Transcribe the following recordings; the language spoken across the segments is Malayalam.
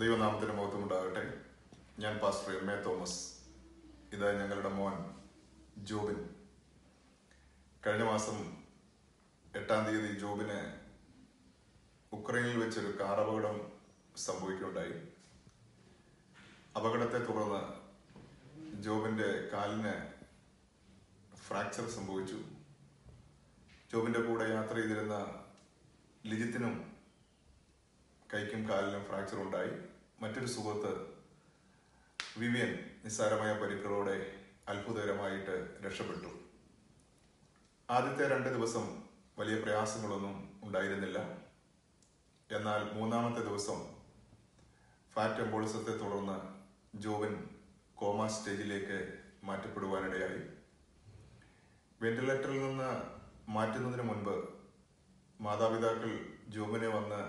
ദൈവനാമത്തിന് മഹത്വമുണ്ടാകട്ടെ. ഞാൻ പാസ്റ്റർ എം.എ. തോമസ്. ഇത് ഞങ്ങളുടെ മോൻ ജോബിൻ. കഴിഞ്ഞ മാസം 8-ാം തീയതി ജോബിന് ഉക്രൈനിൽ വെച്ചൊരു കാർ അപകടം സംഭവിക്കുകയുണ്ടായി. അപകടത്തെ തുടർന്ന് ജോബിൻ്റെ കാലിന് ഫ്രാക്ചർ സംഭവിച്ചു. ജോബിൻ്റെ കൂടെ യാത്ര ചെയ്തിരുന്ന ലിജിത്തിനും കൈക്കും കാലിനും ഫ്രാക്ചർ ഉണ്ടായി. മറ്റൊരു സുഹൃത്ത് വിവിയൻ നിസ്സാരമായ പരിക്കുകളോടെ അത്ഭുതകരമായിട്ട് രക്ഷപ്പെട്ടു. ആദ്യത്തെ 2 ദിവസം വലിയ പ്രയാസങ്ങളൊന്നും ഉണ്ടായിരുന്നില്ല. എന്നാൽ 3-ാമത്തെ ദിവസം ഫാറ്റ് എംബോളിസത്തെ തുടർന്ന് ജോബിൻ കോമ സ്റ്റേജിലേക്ക് മാറ്റപ്പെടുവാനിടയായി. വെന്റിലേറ്ററിൽ നിന്ന് മാറ്റുന്നതിന് മുൻപ് മാതാപിതാക്കൾ ജോബിനെ വന്ന്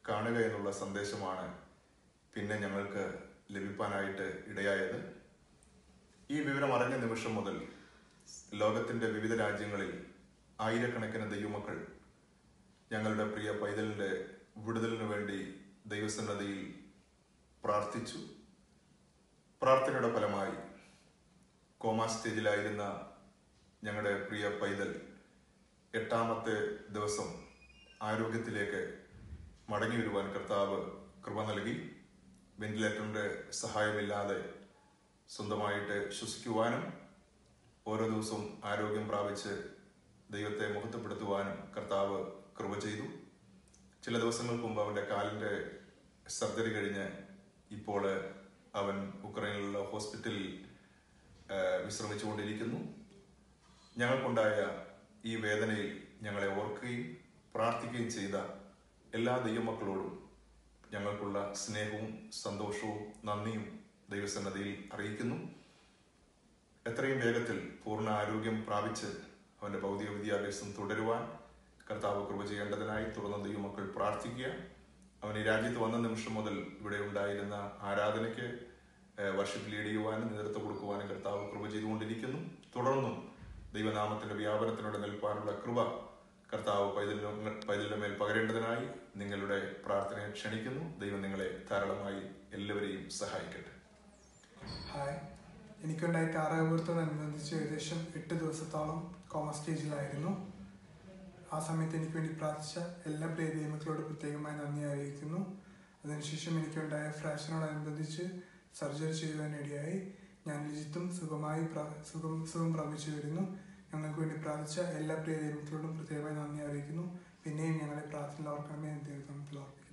കാണുക എന്നുള്ള സന്ദേശമാണ് പിന്നെ ഞങ്ങൾക്ക് ലഭിക്കാനായിട്ട് ഇടയായത്. ഈ വിവരം അറിഞ്ഞ നിമിഷം മുതൽ ലോകത്തിൻ്റെ വിവിധ രാജ്യങ്ങളിൽ ആയിരക്കണക്കിന് ദൈവമക്കൾ ഞങ്ങളുടെ പ്രിയ പൈതലിൻ്റെ വിടുതലിനു വേണ്ടി ദൈവസന്നദ്ധിയിൽ പ്രാർത്ഥിച്ചു. പ്രാർത്ഥനയുടെ ഫലമായി കോമ സ്റ്റേജിലായിരുന്ന ഞങ്ങളുടെ പ്രിയ പൈതൽ 8-ാമത്തെ ദിവസം ആരോഗ്യത്തിലേക്ക് മടങ്ങി വരുവാൻ കർത്താവ് കൃപ നൽകി. വെന്റിലേറ്ററിൻ്റെ സഹായമില്ലാതെ സ്വന്തമായിട്ട് ശ്വസിക്കുവാനും ഓരോ ദിവസവും ആരോഗ്യം പ്രാപിച്ച് ദൈവത്തെ മഹത്വപ്പെടുത്തുവാനും കർത്താവ് കൃപ ചെയ്തു. ചില ദിവസങ്ങൾക്ക് മുമ്പ് അവൻ്റെ കാലിൻ്റെ സർജറി കഴിഞ്ഞ് ഇപ്പോൾ അവൻ ഉക്രൈനിലുള്ള ഹോസ്പിറ്റലിൽ വിശ്രമിച്ചുകൊണ്ടിരിക്കുന്നു. ഞങ്ങൾക്കുണ്ടായ ഈ വേദനയിൽ ഞങ്ങളെ ഓർക്കുകയും പ്രാർത്ഥിക്കുകയും ചെയ്ത എല്ലാ ദൈവമക്കളോടും ഞങ്ങൾക്കുള്ള സ്നേഹവും സന്തോഷവും നന്ദിയും ദൈവസന്നദ്ധിയിൽ അറിയിക്കുന്നു. എത്രയും വേഗത്തിൽ പൂർണ്ണ ആരോഗ്യം പ്രാപിച്ച് അവൻ്റെ ഭൗതിക വിദ്യാഭ്യാസം തുടരുവാൻ കർത്താവ് കൃപ ചെയ്യേണ്ടതിനായി തുറന്ന ദൈവമക്കൾ പ്രാർത്ഥിക്കുക. അവൻ ഈ രാജ്യത്ത് വന്ന നിമിഷം മുതൽ ഇവിടെ ഉണ്ടായിരുന്ന ആരാധനയ്ക്ക് വർഷിപ്പ് ലീഡ് ചെയ്യുവാനും നേതൃത്വം കൊടുക്കുവാനും കർത്താവ് കൃപ ചെയ്തുകൊണ്ടിരിക്കുന്നു. തുടർന്നും ദൈവനാമത്തിൻ്റെ വ്യാപനത്തിലൂടെ നിൽപ്പാനുള്ള കൃപ കർത്താവ് പൈതലിന്റെ മേൽ പകരേണ്ടതിനായി നിങ്ങളുടെ പ്രാർത്ഥനയെ ക്ഷണിക്കുന്നു. ദൈവം നിങ്ങളെ ധാരാളമായി എല്ലാവരെയും സഹായിക്കട്ടെ. ഹായ്, എനിക്കുണ്ടായ കാർ അപകടത്തോടനുബന്ധിച്ച് ഏകദേശം 8 ദിവസത്തോളം കോമ സ്റ്റേജിലായിരുന്നു. ആ സമയത്ത് എനിക്ക് വേണ്ടി പ്രാർത്ഥിച്ച എല്ലാ പ്രിയ ദൈവമക്കളോട് പ്രത്യേകമായി നന്ദി അറിയിക്കുന്നു. അതിനുശേഷം എനിക്കുണ്ടായ ഫ്രാക്ചറിനോടനുബന്ധിച്ച് സർജറി ചെയ്യുവാനിടയായി. ഞാൻ ലിജിത്തും സുഖം പ്രാപിച്ചു വരുന്നു. ഞങ്ങൾക്ക് വേണ്ടി പ്രാർത്ഥിച്ച എല്ലാ പ്രിയ ദൈവമക്കളോടും പ്രത്യേകമായി നന്ദി അറിയിക്കുന്നു. പിന്നെയും ഞങ്ങളെ പ്രാർത്ഥനയിൽ ഓർക്കണമേ എന്ന് ദൈവനാമത്തിൽ ഓർക്കുന്നു.